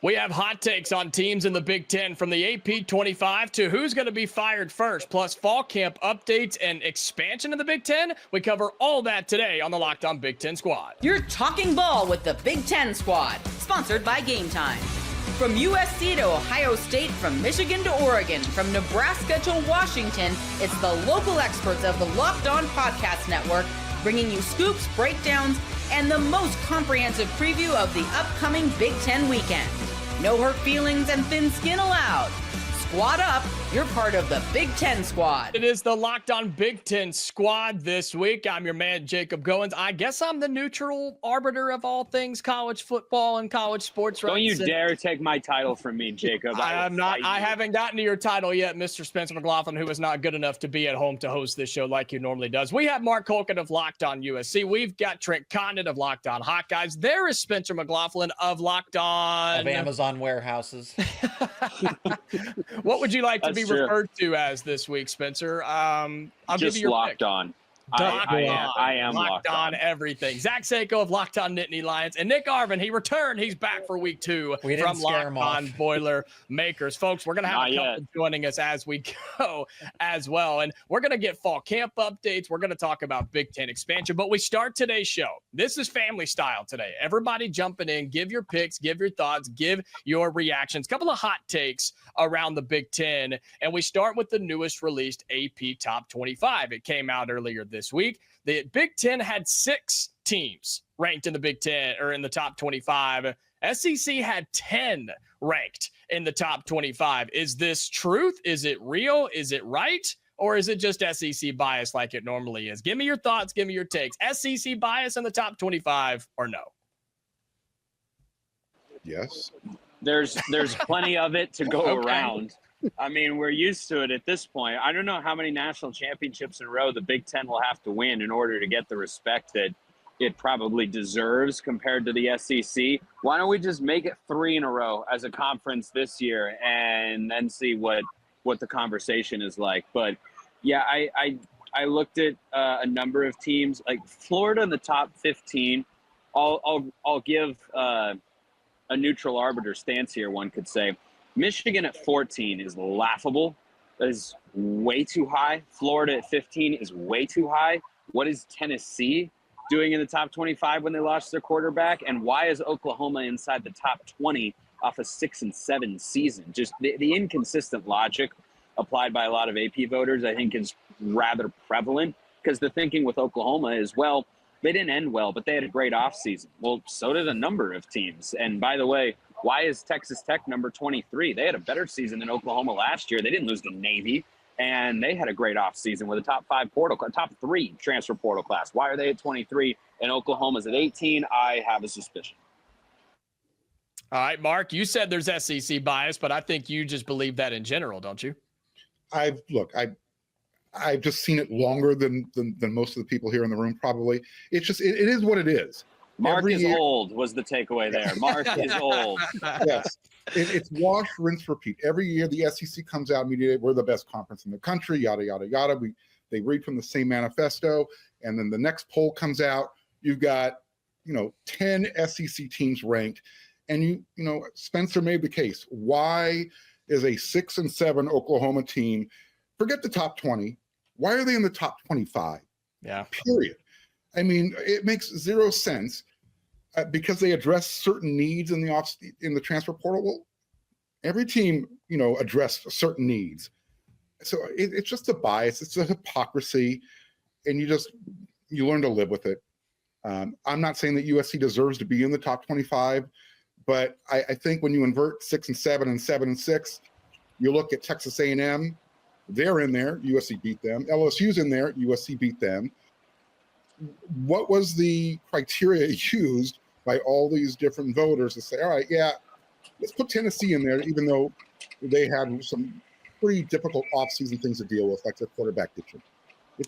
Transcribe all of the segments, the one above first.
We have hot takes on teams in the Big Ten, from the AP 25 to who's going to be fired first, plus fall camp updates and expansion of the Big Ten. We cover all that today on the Locked On Big Ten Squad. You're talking ball with the Big Ten Squad, sponsored by Game Time. From USC to Ohio State, from Michigan to Oregon, from Nebraska to Washington, it's the local experts of the Locked On Podcast Network bringing you scoops, breakdowns, and the most comprehensive preview of the upcoming Big Ten weekend. No hurt feelings and thin skin allowed. Squad up, you're part of the Big Ten Squad. It is the Locked On Big Ten Squad this week. I'm your man, Jacob Goins. I guess I'm the neutral arbiter of all things college football and college sports. Don't you dare take my title from me, Jacob. I haven't gotten to your title yet, Mr. Spencer McLaughlin, who is not good enough to be at home to host this show like he normally does. We have Mark Culkin of Locked On USC. We've got Trent Condon of Locked On Hawkeyes. There is Spencer McLaughlin of Locked On... Of Amazon warehouses. What would you like to be referred to as this week, Spencer? I'll give you your Locked pick. On. I am locked on everything. Zach Seiko of Locked On Nittany Lions, and Nick Arvin. He returned. He's back for week 2 from Locked On Boiler Makers. Folks, we're going to have a couple joining us as we go as well. And we're going to get fall camp updates. We're going to talk about Big Ten expansion. But we start today's show. This is family style today. Everybody jumping in. Give your picks. Give your thoughts. Give your reactions. Couple of hot takes around the Big Ten. And we start with the newest released AP Top 25. It came out earlier this week. The Big Ten had 6 teams ranked in the Big Ten, or in the top 25. SEC had 10 ranked in the top 25. Is this truth? Is it real? Is it right? Or is it just SEC bias like it normally is? Give me your thoughts. Give me your takes. SEC bias in the top 25 or no? Yes. There's plenty of it to go around. I mean, we're used to it at this point. I don't know how many national championships in a row the Big Ten will have to win in order to get the respect that it probably deserves compared to the SEC. Why don't we just make it 3 in a row as a conference this year and then see what the conversation is like? But yeah, I looked at a number of teams, like Florida in the top 15. I'll give a neutral arbiter stance here, one could say. Michigan at 14 is laughable. That is way too high. Florida at 15 is way too high. What is Tennessee doing in the top 25 when they lost their quarterback? And why is Oklahoma inside the top 20 off a 6-7 season? Just the inconsistent logic applied by a lot of AP voters, I think, is rather prevalent, because the thinking with Oklahoma is, well, they didn't end well, but they had a great offseason. Well, so did a number of teams. And by the way, why is Texas Tech number 23? They had a better season than Oklahoma last year. They didn't lose to Navy, and they had a great offseason with a top 3 transfer portal class. Why are they at 23 and Oklahoma's at 18? I have a suspicion. All right, Mark, you said there's SEC bias, but I think you just believe that in general, don't you? I've just seen it longer than most of the people here in the room, probably. It's just, it is what it is. Mark is old was the takeaway there. Mark is old. Yes. It's wash, rinse, repeat. Every year the SEC comes out immediately, we're the best conference in the country, yada, yada, yada. They read from the same manifesto, and then the next poll comes out. You've got, 10 SEC teams ranked, and Spencer made the case. Why is a 6-7 Oklahoma team, forget the top 20, why are they in the top 25? Yeah. Period. I mean, it makes zero sense. Because they address certain needs in the transfer portal. Well, every team, addressed certain needs. So it's just a bias. It's a hypocrisy, and you learn to live with it. I'm not saying that USC deserves to be in the top 25, but I think when you invert 6-7 and 7-6, you look at Texas A&M, they're in there. USC beat them. LSU's in there. USC beat them. What was the criteria used by all these different voters to say, all right, yeah, let's put Tennessee in there, even though they had some pretty difficult offseason things to deal with, like their quarterback ditching.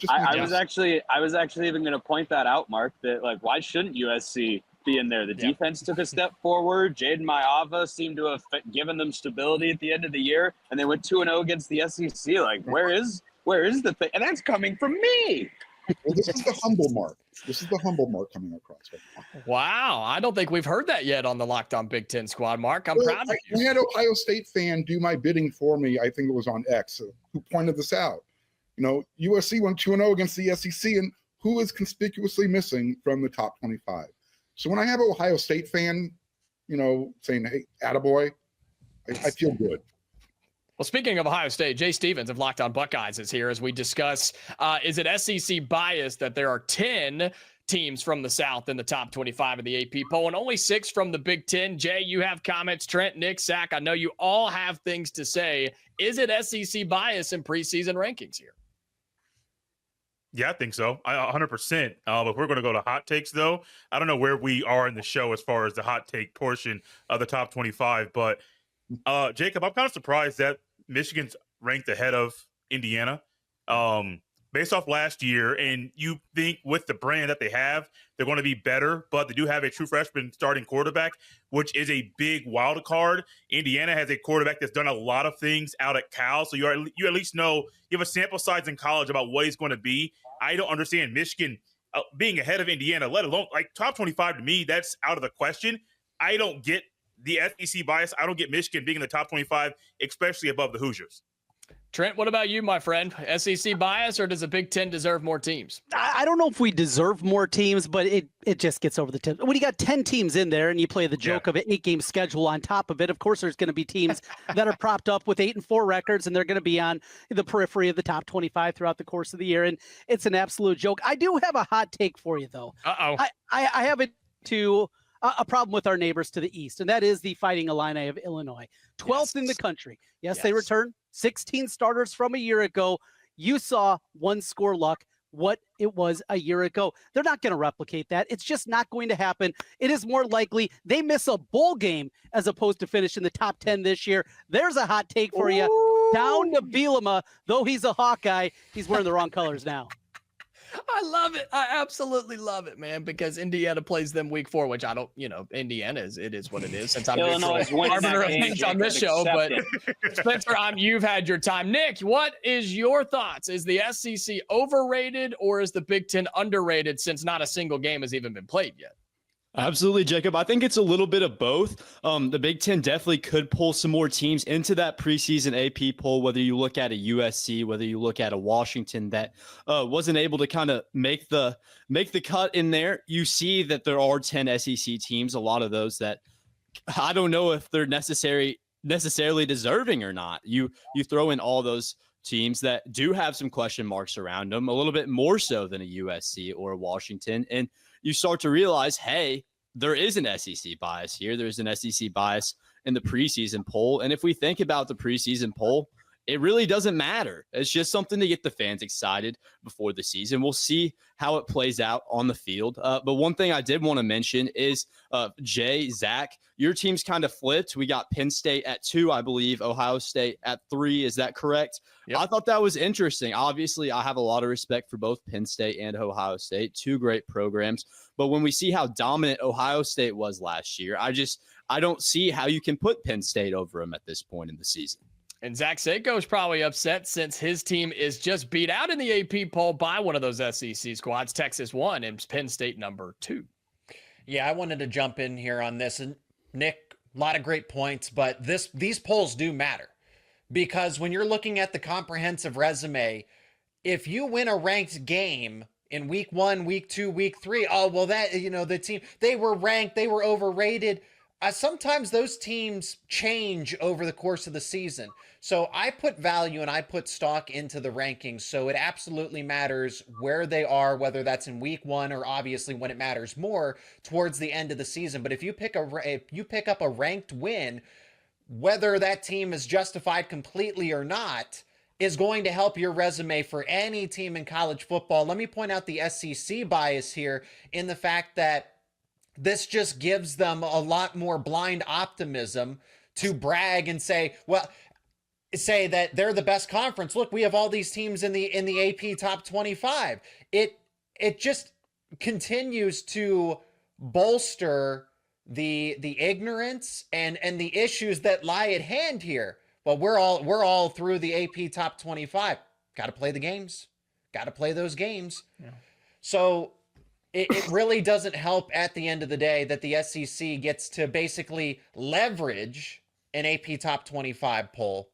I was actually even going to point that out, Mark, that why shouldn't USC be in there? The defense took a step forward. Jaden Maiava seemed to have given them stability at the end of the year, and they went 2-0 against the SEC. Where is the thing? And that's coming from me. Well, this is the humble mark. This is the humble mark coming across right now. Wow. I don't think we've heard that yet on the Locked On Big Ten squad, Mark. I'm proud of you. I had Ohio State fan do my bidding for me. I think it was on X, who pointed this out. USC went 2-0 against the SEC, and who is conspicuously missing from the top 25? So when I have an Ohio State fan, saying, hey, attaboy, I feel good. Well, speaking of Ohio State, Jay Stevens of Locked On Buckeyes is here as we discuss, is it SEC bias that there are 10 teams from the South in the top 25 of the AP poll and only 6 from the Big Ten? Jay, you have comments. Trent, Nick, Zach, I know you all have things to say. Is it SEC bias in preseason rankings here? Yeah, I think so. 100%. If we're going to go to hot takes, though, I don't know where we are in the show as far as the hot take portion of the top 25, but Jacob, I'm kind of surprised that Michigan's ranked ahead of Indiana based off last year. And you think with the brand that they have, they're going to be better, but they do have a true freshman starting quarterback, which is a big wild card. Indiana has a quarterback that's done a lot of things out at Cal. So you at least know, you have a sample size in college about what he's going to be. I don't understand Michigan being ahead of Indiana, let alone like top 25 to me, that's out of the question. I don't get the SEC bias. I don't get Michigan being in the top 25, especially above the Hoosiers. Trent, what about you, my friend? SEC bias, or does the Big Ten deserve more teams? I don't know if we deserve more teams, but it just gets over the tip. When you got 10 teams in there and you play the joke of an 8-game schedule on top of it, of course there's going to be teams that are propped up with 8-4 records, and they're going to be on the periphery of the top 25 throughout the course of the year, and it's an absolute joke. I do have a hot take for you, though. Uh-oh. I have it to a problem with our neighbors to the east, and that is the Fighting Illini of Illinois. 12th in the country. Yes, they return 16 starters from a year ago. You saw one score luck, what it was a year ago. They're not going to replicate that. It's just not going to happen. It is more likely they miss a bowl game as opposed to finish in the top 10 this year. There's a hot take for you. Down to Bielema, though he's a Hawkeye, he's wearing the wrong colors now. I love it. I absolutely love it, man, because Indiana plays them week 4, which I don't, Indiana it is what it is. Since I'm arbiter of things on this show, but Spencer, you've had your time. Nick, what is your thoughts? Is the SEC overrated or is the Big Ten underrated since not a single game has even been played yet? Absolutely, Jacob. I think it's a little bit of both. The Big Ten definitely could pull some more teams into that preseason AP poll, whether you look at a USC, whether you look at a Washington that wasn't able to kind of make the cut in there. You see that there are 10 SEC teams, a lot of those that I don't know if they're necessarily deserving or not. You throw in all those teams that do have some question marks around them, a little bit more so than a USC or a Washington, and you start to realize, hey, there is an SEC bias here. There's an SEC bias in the preseason poll. And if we think about the preseason poll, it really doesn't matter. It's just something to get the fans excited before the season. We'll see how it plays out on the field. But one thing I did want to mention is, Jay, Zach, your team's kind of flipped. We got Penn State at 2, I believe, Ohio State at 3. Is that correct? Yep. I thought that was interesting. Obviously, I have a lot of respect for both Penn State and Ohio State, 2 great programs. But when we see how dominant Ohio State was last year, I don't see how you can put Penn State over them at this point in the season. And Zach Seiko's probably upset since his team is just beat out in the AP poll by one of those SEC squads. Texas 1 and Penn State number 2. Yeah, I wanted to jump in here on this. And Nick, a lot of great points, but these polls do matter. Because when you're looking at the comprehensive resume, if you win a ranked game in week 1, week 2, week 3, the team, they were ranked, they were overrated. Sometimes those teams change over the course of the season. So I put value and I put stock into the rankings. So it absolutely matters where they are, whether that's in week 1 or obviously when it matters more towards the end of the season. But if you pick up a ranked win, whether that team is justified completely or not, is going to help your resume for any team in college football. Let me point out the SEC bias here in the fact that this just gives them a lot more blind optimism to brag and say that they're the best conference. Look, we have all these teams in the AP top 25. It just continues to bolster the ignorance and the issues that lie at hand here. Well, we're all through the AP top 25. Got to play the games. got to play those games. Yeah. So it really doesn't help at the end of the day that the SEC gets to basically leverage an AP top 25 poll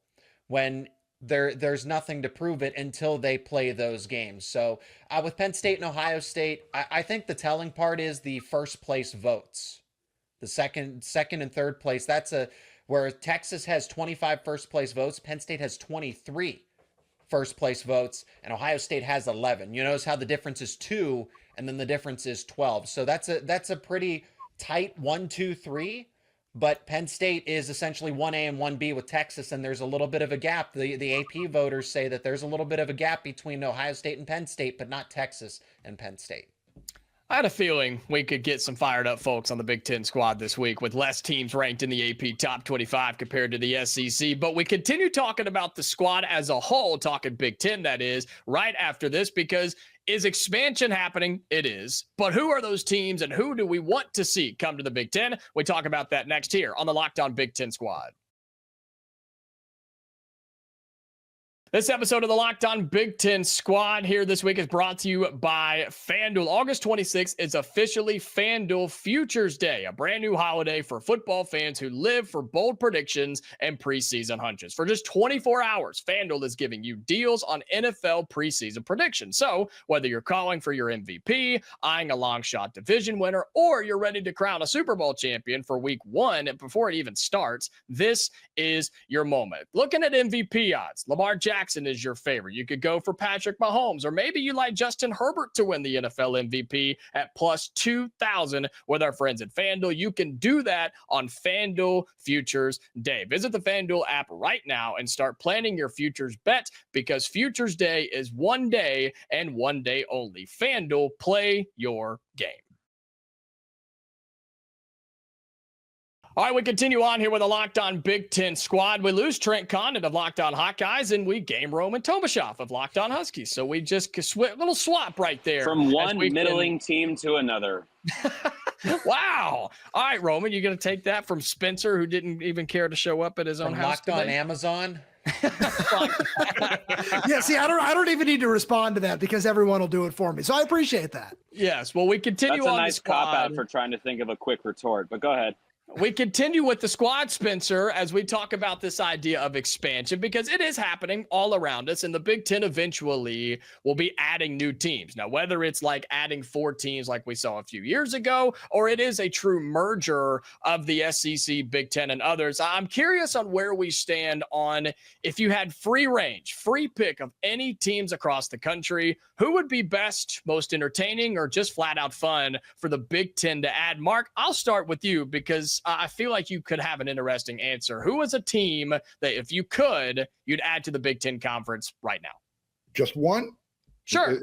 when there's nothing to prove it until they play those games. So with Penn State and Ohio State, I think the telling part is the first place votes. The second and third place, where Texas has 25 first place votes, Penn State has 23 first place votes, and Ohio State has 11. You notice how the difference is 2, and then the difference is 12. So that's a pretty tight 1, 2, 3. But Penn State is essentially 1A and 1B with Texas, and there's a little bit of a gap. The AP voters say that there's a little bit of a gap between Ohio State and Penn State, but not Texas and Penn State. I had a feeling we could get some fired up folks on the Big Ten squad this week with less teams ranked in the AP top 25 compared to the SEC. But we continue talking about the squad as a whole, talking Big Ten, that is, right after this, because is expansion happening? It is. But who are those teams and who do we want to see come to the Big Ten? We talk about that next here on the Locked On Big Ten Squad. This episode of the Locked On Big Ten Squad here this week is brought to you by FanDuel. August 26th is officially FanDuel Futures Day, a brand new holiday for football fans who live for bold predictions and preseason hunches. For just 24 hours, FanDuel is giving you deals on NFL preseason predictions. So whether you're calling for your MVP, eyeing a long shot division winner, or you're ready to crown a Super Bowl champion for week 1 before it even starts, this is your moment. Looking at MVP odds, Lamar Jackson is your favorite. You could go for Patrick Mahomes, or maybe you like Justin Herbert to win the NFL MVP at plus 2,000 with our friends at FanDuel. You can do that on FanDuel Futures Day. Visit the FanDuel app right now and start planning your futures bet, because Futures Day is one day and one day only. FanDuel, play your game. All right, we continue on here with a Locked On Big Ten Squad. We lose Trent Condon of Locked On Hawkeyes, and we game Roman Tomashoff of Locked On Huskies. So we just little swap right there. From one middling team to another. Wow. All right, Roman, you going to take that from Spencer, who didn't even care to show up at his own house Locked today? On Amazon. Yeah, see, I don't even need to respond to that because everyone will do it for me. So I appreciate that. Yes, well, we continue on. That's a nice cop-out for trying to think of a quick retort, but go ahead. We continue with the squad, Spencer, as we talk about this idea of expansion, because it is happening all around us, and the Big Ten eventually will be adding new teams. Now, whether it's like adding 4 teams like we saw a few years ago, or it is a true merger of the SEC, Big Ten, and others, I'm curious on where we stand on if you had free range, free pick of any teams across the country, who would be best, most entertaining, or just flat out fun for the Big Ten to add? Mark, I'll start with you because I feel like you could have an interesting answer. Who is a team that, if you could, you'd add to the Big Ten Conference right now? Just one? Sure.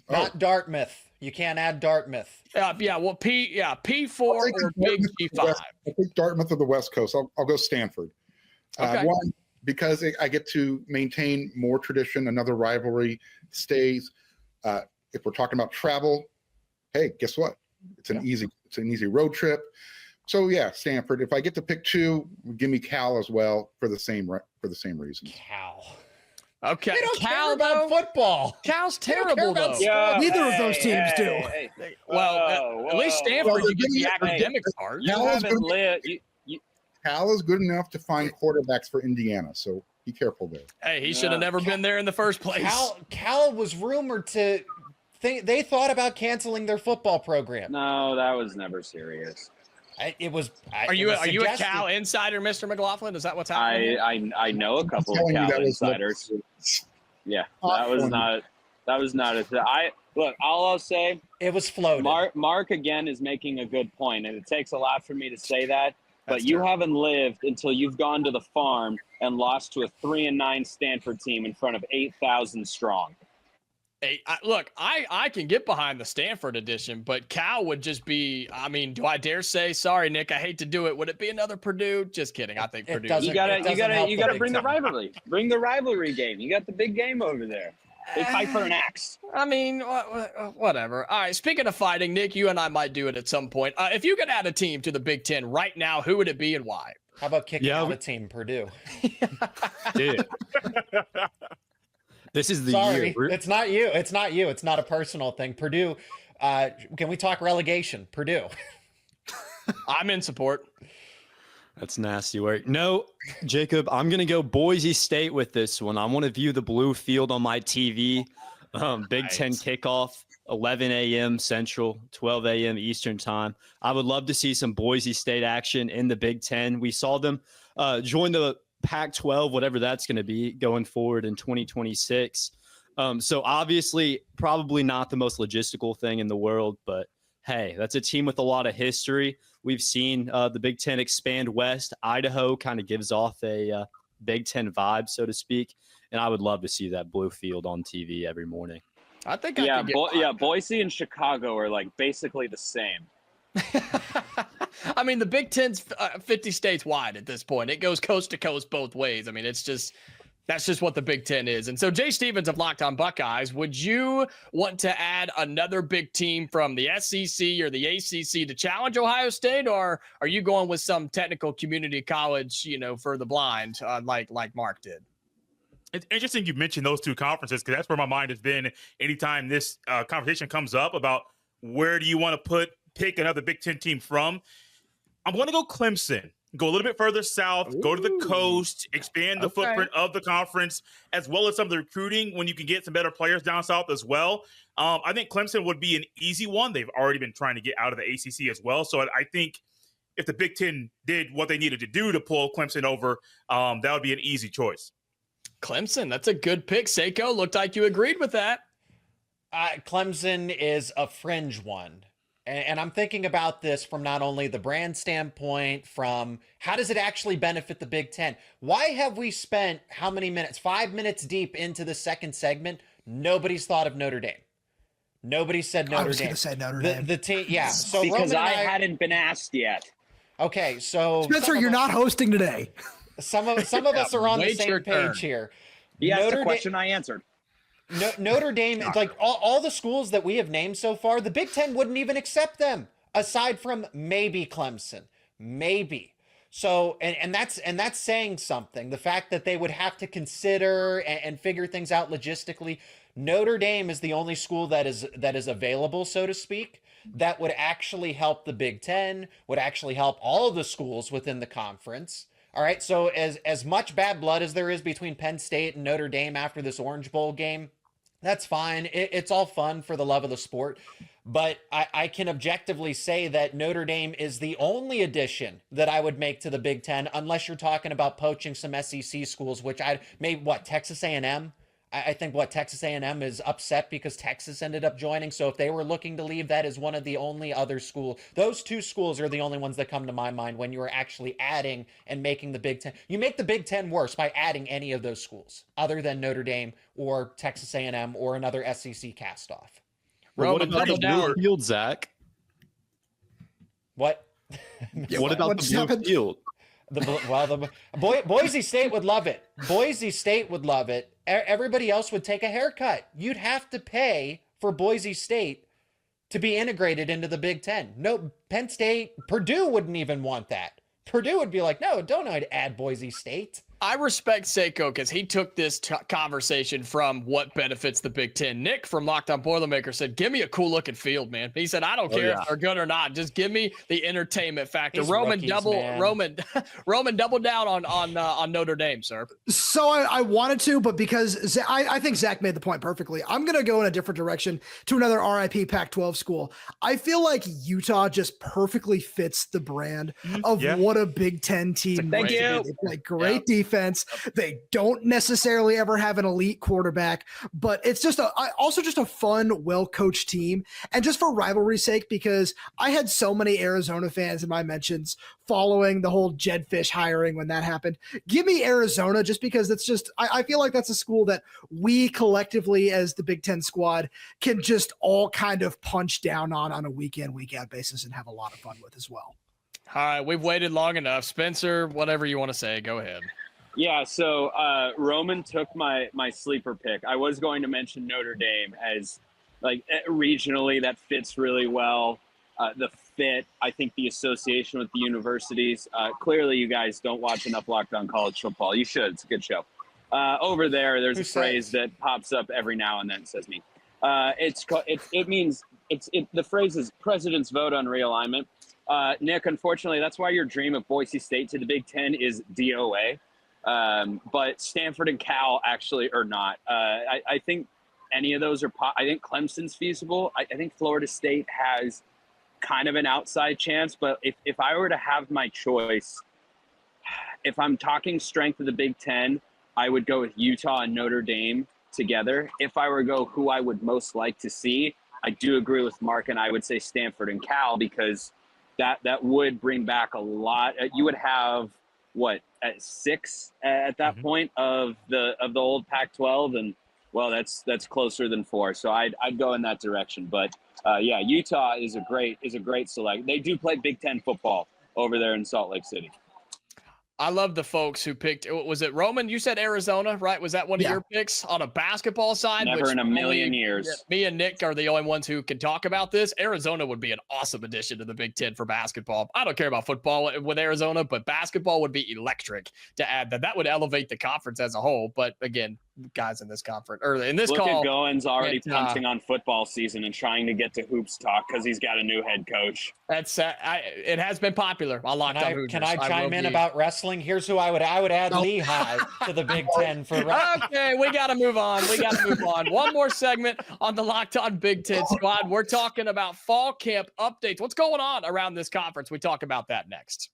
Not Dartmouth. You can't add Dartmouth. Yeah. Well, P4 or Big G5. I think Dartmouth or the West Coast. I'll go Stanford. Okay. One, because I get to maintain more tradition. Another rivalry stays. If we're talking about travel, hey, guess what? It's an easy road trip. So yeah, Stanford. If I get to pick 2, give me Cal as well for the same reason. Cal. Okay. They don't Cal, care about football. Cal's terrible, though. Yeah, neither of those teams do. Well, at least Stanford, you get the academics part. Cal is good enough to find quarterbacks for Indiana, so be careful there. Hey, he should have never been there in the first place. Cal was rumored to think they thought about canceling their football program. No, that was never serious. Are you a Cal insider, Mr. McLaughlin? Is that what's happening? I know a couple of Cal insiders. Yeah, that was not a thing. I'll say it was floated. Mark again is making a good point, and it takes a lot for me to say that. But you haven't lived until you've gone to the farm and lost to a 3-9 Stanford team in front of 8,000 strong. Hey, I can get behind the Stanford edition, but Cal would just be, I mean, do I dare say, sorry, Nick, I hate to do it. Would it be another Purdue? Just kidding. I think Purdue. You gotta bring the rivalry. Bring the rivalry game. You got the big game over there. They fight for an axe. I mean, whatever. All right, speaking of fighting, Nick, you and I might do it at some point. If you could add a team to the Big Ten right now, who would it be and why? How about kicking out a team, Purdue? Yeah. This is the Sorry, year. it's not you. It's not you. It's not a personal thing. Purdue, can we talk relegation? Purdue. I'm in support. That's nasty work. No, Jacob, I'm going to go Boise State with this one. I want to view the blue field on my TV. Big Ten kickoff, 11 a.m. Central, 12 a.m. Eastern time. I would love to see some Boise State action in the Big Ten. We saw them join the Pac-12, whatever that's going to be going forward in 2026. So obviously, probably not the most logistical thing in the world, but hey, that's a team with a lot of history. We've seen the Big Ten expand west. Idaho kind of gives off a Big Ten vibe, so to speak. And I would love to see that blue field on TV every morning. I think Boise and Chicago are like basically the same. I mean, the Big Ten's 50 states wide at this point. It goes coast to coast both ways. I mean, that's just what the Big Ten is. And so Jay Stevens of Locked On Buckeyes, would you want to add another big team from the SEC or the ACC to challenge Ohio State, or are you going with some technical community college, for the blind, like Mark did? It's interesting you mentioned those two conferences, because that's where my mind has been anytime this conversation comes up about where do you want to pick another Big Ten team from. I'm going to go Clemson. Go a little bit further south, go to the coast, expand the footprint of the conference, as well as some of the recruiting when you can get some better players down south as well. I think Clemson would be an easy one. They've already been trying to get out of the ACC as well. So I think if the Big Ten did what they needed to do to pull Clemson over, that would be an easy choice. Clemson, that's a good pick. Seiko, looked like you agreed with that. Clemson is a fringe one. And I'm thinking about this from not only the brand standpoint, from how does it actually benefit the Big Ten? Why have we spent how many minutes? 5 minutes deep into the second segment. Nobody's thought of Notre Dame. Nobody said Notre Dame. I was going to say Notre Dame. The team, yeah. So because I hadn't been asked yet. Okay, so Spencer, you're not hosting today. Some of us are on the same page here. He asked a question, I answered. Notre Dame, like all the schools that we have named so far, the Big Ten wouldn't even accept them, aside from maybe Clemson, maybe. So, and that's saying something. The fact that they would have to consider and figure things out logistically. Notre Dame is the only school that is available, so to speak, that would actually help the Big Ten, would actually help all of the schools within the conference. All right, so as much bad blood as there is between Penn State and Notre Dame after this Orange Bowl game, that's fine. It's all fun for the love of the sport. But I can objectively say that Notre Dame is the only addition that I would make to the Big Ten, unless you're talking about poaching some SEC schools, which Texas A&M? I think Texas A&M is upset because Texas ended up joining. So if they were looking to leave, that is one of the only other schools. Those two schools are the only ones that come to my mind when you are actually adding and making the Big Ten. You make the Big Ten worse by adding any of those schools other than Notre Dame or Texas A&M or another SEC castoff. What about the blue field, Zach? What? What about the blue field? Boise State would love it. Boise State would love it. Everybody else would take a haircut. You'd have to pay for Boise State to be integrated into the Big Ten. No, Penn State, Purdue wouldn't even want that. Purdue would be like, no, don't add Boise State. I respect Seiko because he took this conversation from what benefits the Big Ten. Nick from Locked On Boilermaker said, give me a cool looking field, man. He said, I don't care if they're good or not. Just give me the entertainment factor. Roman double down on Notre Dame, sir. So I wanted to, but because I think Zach made the point perfectly, I'm going to go in a different direction to another RIP Pac-12 school. I feel like Utah just perfectly fits the brand of what a Big Ten team. Thank you. They play great defense. They don't necessarily ever have an elite quarterback, but it's just also just a fun, well-coached team. And just for rivalry's sake, because I had so many Arizona fans in my mentions following the whole Jedfish hiring when that happened. Give me Arizona just because it's just, I feel like that's a school that we collectively as the Big Ten squad can just all kind of punch down on a week in, week out basis and have a lot of fun with as well. All right, we've waited long enough. Spencer, whatever you want to say, go ahead. Yeah, so Roman took my sleeper pick. I was going to mention Notre Dame as, like, regionally that fits really well. The fit, I think the association with the universities. Clearly, you guys don't watch enough Locked On College Football. You should. It's a good show. Over there's a phrase that pops up every now and then. Says me. The phrase is President's vote on realignment. Nick, unfortunately, that's why your dream of Boise State to the Big Ten is DOA. But Stanford and Cal actually are not. I think any of those are. I think Clemson's feasible. I think Florida State has kind of an outside chance. But if I were to have my choice, if I'm talking strength of the Big Ten, I would go with Utah and Notre Dame together. If I were to go who I would most like to see, I do agree with Mark, and I would say Stanford and Cal, because that would bring back a lot. You would have at 6 at that point of the old Pac-12, and well, that's closer than 4. So I'd go in that direction. But yeah, Utah is a great select. They do play Big Ten football over there in Salt Lake City. I love the folks who picked. Was it Roman? You said Arizona, right? Was that one of your picks on a basketball side? Never in a million years. Me and Nick are the only ones who can talk about this. Arizona would be an awesome addition to the Big Ten for basketball. I don't care about football with Arizona, but basketball would be electric to add that. That would elevate the conference as a whole. But again, guys in this conference or in this Look call, at Goins already punting on football season and trying to get to hoops talk because he's got a new head coach. That's it has been popular. Can I chime in about wrestling? Here's who I would add Lehigh to the Big Ten for wrestling. Okay, we got to move on. One more segment on the Locked On Big Ten Squad. We're talking about fall camp updates. What's going on around this conference? We talk about that next.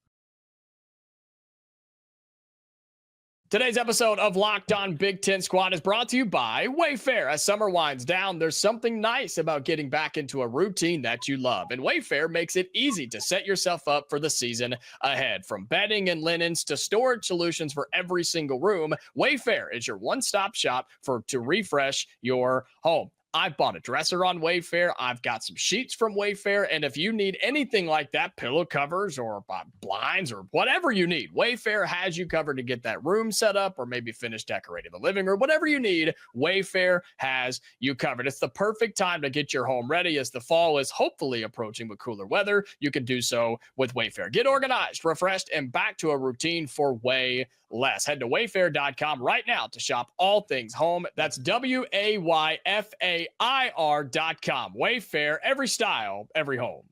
Today's episode of Locked On Big Ten Squad is brought to you by Wayfair. As summer winds down, there's something nice about getting back into a routine that you love. And Wayfair makes it easy to set yourself up for the season ahead. From bedding and linens to storage solutions for every single room, Wayfair is your one-stop shop to refresh your home. I've bought a dresser on Wayfair. I've got some sheets from Wayfair. And if you need anything like that, pillow covers or blinds or whatever you need, Wayfair has you covered to get that room set up or maybe finish decorating the living room. Whatever you need, Wayfair has you covered. It's the perfect time to get your home ready as the fall is hopefully approaching with cooler weather. You can do so with Wayfair. Get organized, refreshed, and back to a routine for way less. Head to wayfair.com right now to shop all things home. That's WAYFAIR.com. Wayfair, every style, every home.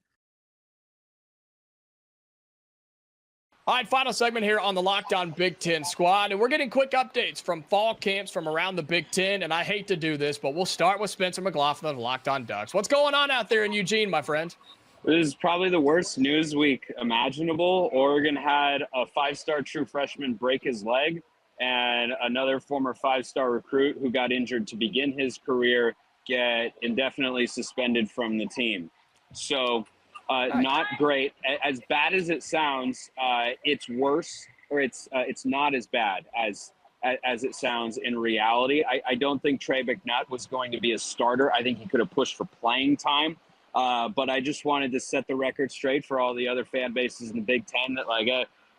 All right, final segment here on the Locked On Big Ten Squad, and we're getting quick updates from fall camps from around the Big Ten, and I hate to do this, but we'll start with Spencer McLaughlin of Locked On Ducks. What's going on out there in Eugene, my friend? This is probably the worst news week imaginable. Oregon had a 5-star true freshman break his leg, and another former 5-star recruit who got injured to begin his career get indefinitely suspended from the team. So not great. As bad as it sounds, it's worse, or it's not as bad as it sounds in reality. I don't think Trey McNutt was going to be a starter. I think he could have pushed for playing time. But I just wanted to set the record straight for all the other fan bases in the Big Ten that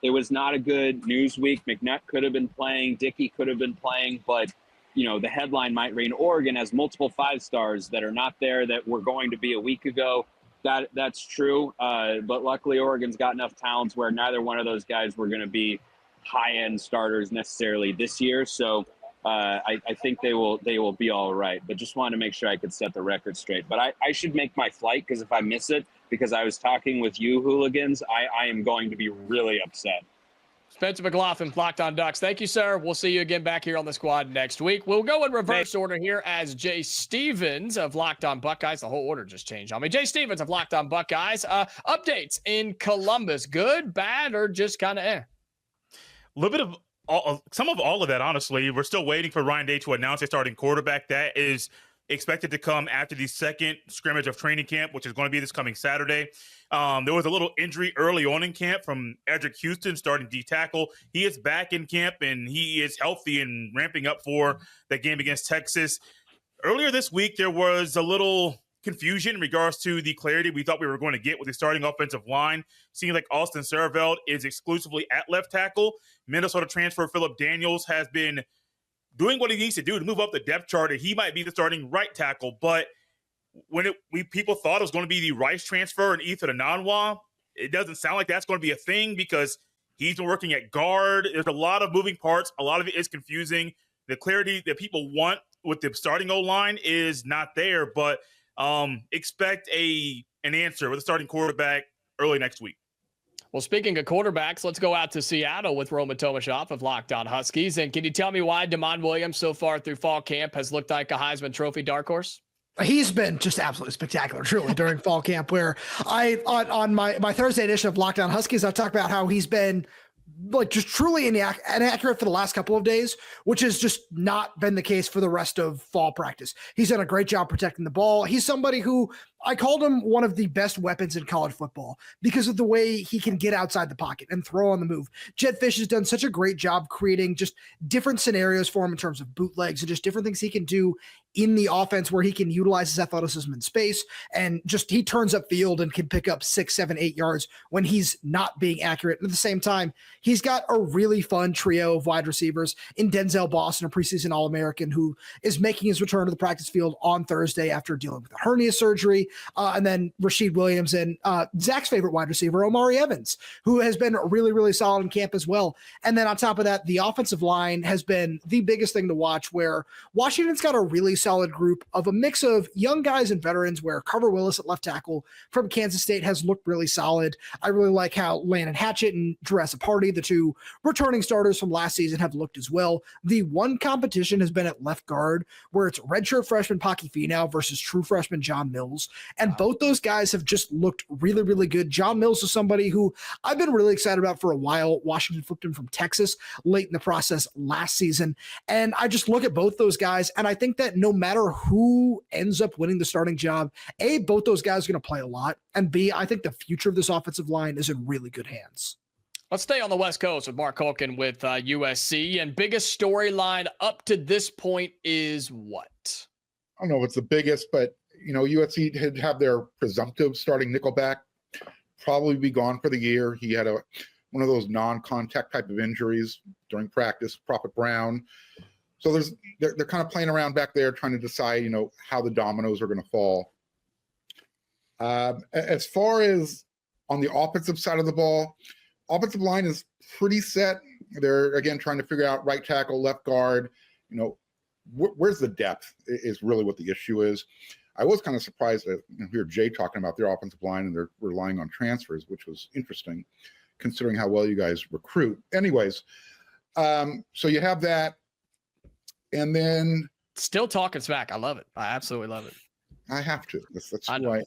it was not a good news week. McNutt could have been playing, Dickey could have been playing, but the headline might read Oregon has multiple 5-stars that are not there that were going to be a week ago. That's true. But luckily Oregon's got enough talents where neither one of those guys were going to be high-end starters necessarily this year. So I think they will be all right, but just wanted to make sure I could set the record straight. But I should make my flight, because if I miss it, because I was talking with you hooligans, I am going to be really upset. Spencer McLaughlin, Locked On Ducks. Thank you, sir. We'll see you again back here on the squad next week. We'll go in reverse order here as Jay Stevens of Locked On Buckeyes. The whole order just changed on me. Jay Stevens of Locked On Buckeyes. Updates in Columbus. Good, bad, or just kind of A little bit of some of all of that, honestly. We're still waiting for Ryan Day to announce a starting quarterback. That is expected to come after the second scrimmage of training camp, which is going to be this coming Saturday. There was a little injury early on in camp from Edric Houston, starting D tackle. He is back in camp, and he is healthy and ramping up for the game against Texas. Earlier this week, there was a little confusion in regards to the clarity we thought we were going to get with the starting offensive line. Seems like Austin Serveld is exclusively at left tackle. Minnesota transfer Phillip Daniels has been doing what he needs to do to move up the depth chart, and he might be the starting right tackle. But when people thought it was going to be the Rice transfer and Ethan Ananwa, it doesn't sound like that's going to be a thing because he's been working at guard. There's a lot of moving parts. A lot of it is confusing. the clarity that people want with the starting O-line is not there, but expect an answer with a starting quarterback early next week. Well, speaking of quarterbacks, let's go out to Seattle with Roman Tomashoff of Locked On Huskies. And can you tell me why Damon Williams so far through fall camp has looked like a Heisman Trophy dark horse? He's been just absolutely spectacular, truly, during fall camp, where on my Thursday edition of Locked On Huskies, I've talked about how he's been like just truly inaccurate for the last couple of days, which has just not been the case for the rest of fall practice. He's done a great job protecting the ball. He's somebody who I called him one of the best weapons in college football because of the way he can get outside the pocket and throw on the move. Jed Fish has done such a great job creating just different scenarios for him in terms of bootlegs and just different things he can do in the offense where he can utilize his athleticism in space, and just he turns up field and can pick up 6, 7, 8 yards when he's not being accurate. And at the same time, he's got a really fun trio of wide receivers in Denzel Boston, a preseason All-American who is making his return to the practice field on Thursday after dealing with a hernia surgery. And then Rashid Williams and Zach's favorite wide receiver, Omari Evans, who has been really, really solid in camp as well. And then on top of that, the offensive line has been the biggest thing to watch, where Washington's got a really solid group of a mix of young guys and veterans, where Carver Willis at left tackle from Kansas State has looked really solid. I really like how Landon Hatchett and Jurassic Party, the two returning starters from last season, have looked as well. The one competition has been at left guard, where it's redshirt freshman Paki Finau versus true freshman John Mills. And both those guys have just looked really, really good. John Mills is somebody who I've been really excited about for a while. Washington flipped him from Texas late in the process last season. And I just look at both those guys, and I think that no matter who ends up winning the starting job, A, both those guys are going to play a lot, and B, I think the future of this offensive line is in really good hands. Let's stay on the West Coast with Mark Culkin with USC. And biggest storyline up to this point is what? I don't know if it's the biggest, but USC had have their presumptive starting nickelback probably be gone for the year. He had one of those non-contact type of injuries during practice, Prophet Brown. So they're kind of playing around back there trying to decide, how the dominoes are going to fall. As far as on the offensive side of the ball, offensive line is pretty set. They're, again, trying to figure out right tackle, left guard. Where's the depth is really what the issue is. I was kind of surprised to hear Jay talking about their offensive line and they're relying on transfers, which was interesting considering how well you guys recruit. Anyways, so you have that. And then still talking smack. I love it. I absolutely love it. I have to. That's who I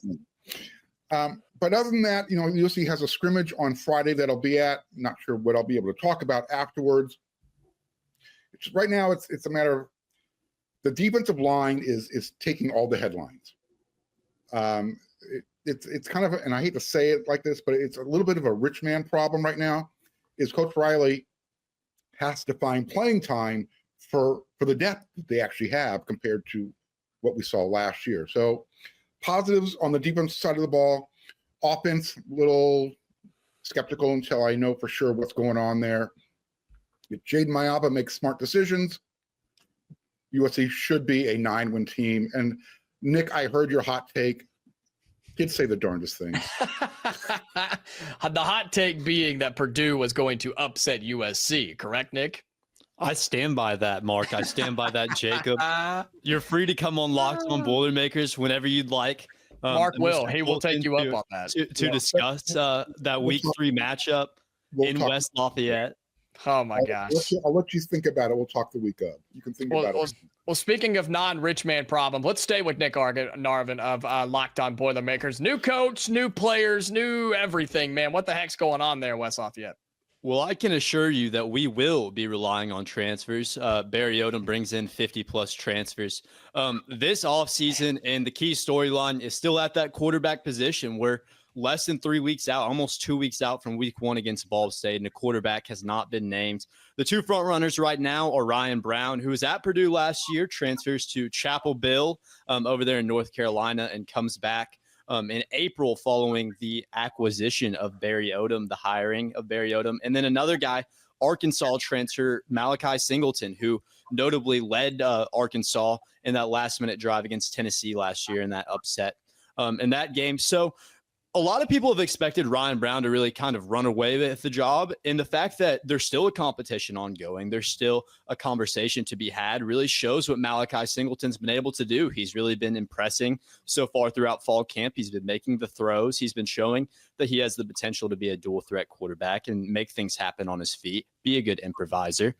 am. But other than that, USC has a scrimmage on Friday that I'll be at. I'm not sure what I'll be able to talk about afterwards. Right now, it's a matter of the defensive line is taking all the headlines. It's kind of, and I hate to say it like this, but it's a little bit of a rich man problem right now. Is Coach Riley has to find playing time for the depth that they actually have compared to what we saw last year. So positives on the defense side of the ball. Offense, a little skeptical until I know for sure what's going on there. If Jaden Mayaba makes smart decisions, USC should be a 9-win team. And Nick, I heard your hot take. Kids say the darndest things. The hot take being that Purdue was going to upset USC, correct, Nick? I stand by that, Mark. I stand by that, Jacob. You're free to come on Locked On Boilermakers whenever you'd like. Mark he will take you up on that. To discuss that week 3 matchup in West Lafayette. Oh, my gosh. I'll let you think about it. We'll talk the week up. You can think about it. Well, speaking of non-rich man problem, let's stay with Nick Narvin of Locked On Boilermakers. New coach, new players, new everything, man. What the heck's going on there, West Lafayette? Well, I can assure you that we will be relying on transfers. Barry Odom brings in 50-plus transfers this offseason, and the key storyline is still at that quarterback position. We're less than 3 weeks out, almost 2 weeks out from week 1 against Ball State, and a quarterback has not been named. The two front runners right now are Ryan Brown, who was at Purdue last year, transfers to Chapel Bill over there in North Carolina, and comes back in April following the acquisition of Barry Odom, the hiring of Barry Odom. And then another guy, Arkansas transfer Malachi Singleton, who notably led Arkansas in that last-minute drive against Tennessee last year in that upset in that game. So a lot of people have expected Ryan Brown to really kind of run away with the job. And the fact that there's still a competition ongoing, there's still a conversation to be had, really shows what Malachi Singleton's been able to do. He's really been impressing so far throughout fall camp. He's been making the throws. He's been showing that he has the potential to be a dual threat quarterback and make things happen on his feet, be a good improviser.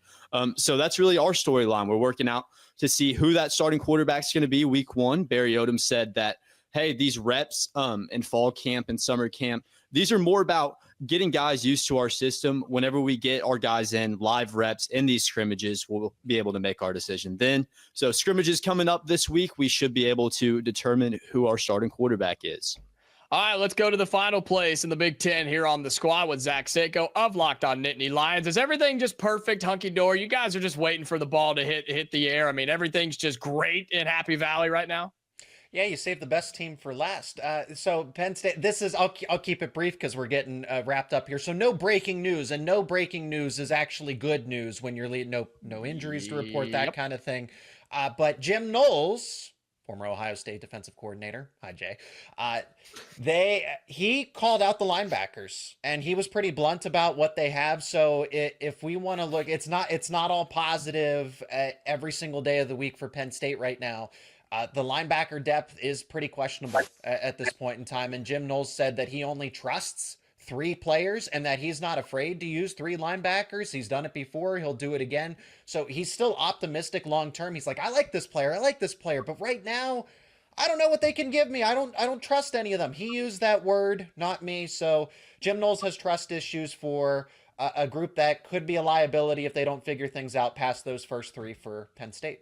So that's really our storyline. We're working out to see who that starting quarterback is going to be week 1. Barry Odom said that, hey, these reps in fall camp and summer camp, these are more about getting guys used to our system. Whenever we get our guys in live reps in these scrimmages, we'll be able to make our decision then. So scrimmages coming up this week, we should be able to determine who our starting quarterback is. All right, let's go to the final place in the Big Ten here on the squad with Zach Seko of Locked On Nittany Lions. Is everything just perfect, hunky-dory? You guys are just waiting for the ball to hit the air. I mean, everything's just great in Happy Valley right now? Yeah, you saved the best team for last. So Penn State, I'll keep it brief because we're getting wrapped up here. So no breaking news, and no breaking news is actually good news when you're leading. No injuries to report, that kind of thing. But Jim Knowles, former Ohio State defensive coordinator, hi Jay, he called out the linebackers, and he was pretty blunt about what they have. So if we want to look, it's not all positive every single day of the week for Penn State right now. The linebacker depth is pretty questionable at this point in time. And Jim Knowles said that he only trusts 3 players and that he's not afraid to use 3 linebackers. He's done it before. He'll do it again. So he's still optimistic long-term. He's like, I like this player. But right now, I don't know what they can give me. I don't trust any of them. He used that word, not me. So Jim Knowles has trust issues for a group that could be a liability if they don't figure things out past those first 3 for Penn State.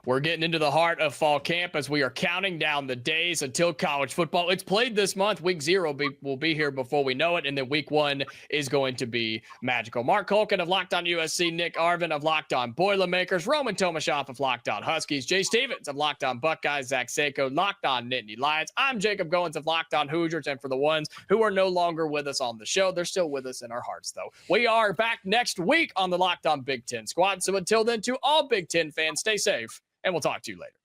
We're getting into the heart of fall camp as we are counting down the days until college football. It's played this month. Week 0 will be here before we know it, and then week 1 is going to be magical. Mark Culkin of Locked On USC, Nick Arvin of Locked On Boilermakers, Roman Tomashoff of Locked On Huskies, Jay Stevens of Locked On Buckeyes, Zach Seko, Locked On Nittany Lions. I'm Jacob Goins of Locked On Hoosiers, and for the ones who are no longer with us on the show, they're still with us in our hearts, though. We are back next week on the Locked On Big Ten squad. So until then, to all Big Ten fans, stay safe, and we'll talk to you later.